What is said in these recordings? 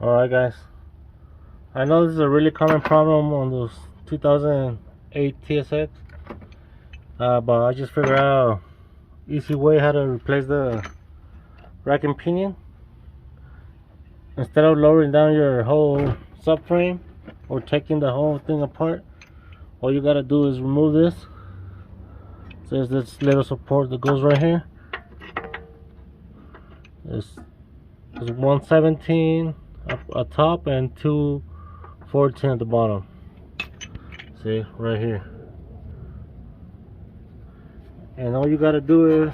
Alright guys, I know this is a really common problem on those 2008 TSX, but I just figured out easy way how to replace the rack and pinion. Instead of lowering down your whole subframe or taking the whole thing apart, all you gotta do is remove this. So there's this little support that goes right here. There's 117 up top and 214 at the bottom. See, right here. And all you gotta do is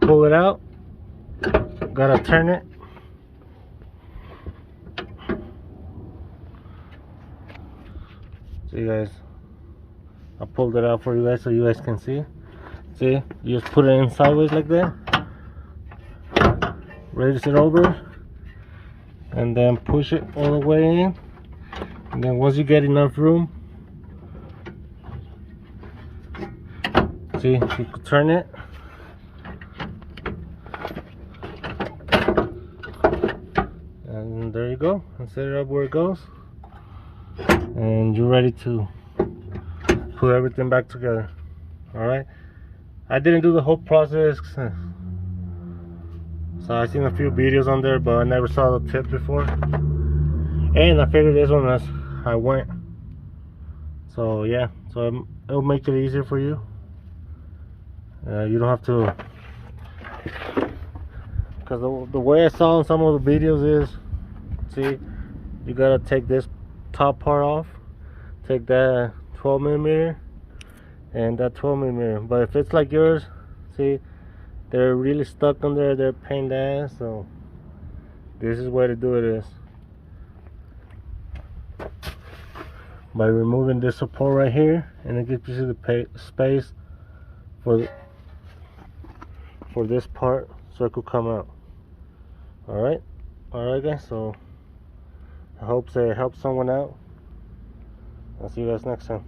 pull it out. Gotta turn it. See guys, I pulled it out for you guys so you guys can see. See, you just put it in sideways like that. Raise it over and then push it all the way in, and then once you get enough room, see, you can turn it and there you go, and set it up where it goes, and you're ready to put everything back together. Alright, I didn't do the whole process, so I seen a few videos on there, but I never saw the tip before, and I figured this one as I went. So yeah, so it'll make it easier for you. You don't have to, because the way I saw in some of the videos is, see, you gotta take this top part off, take that 12mm and that 12mm. But if it's like yours, see, they're really stuck on there, they're pain in the ass. So this is the way to do it is by removing this support right here, and it gives you the space for this part so it could come out. Alright guys, so I hope it helps someone out. I'll see you guys next time.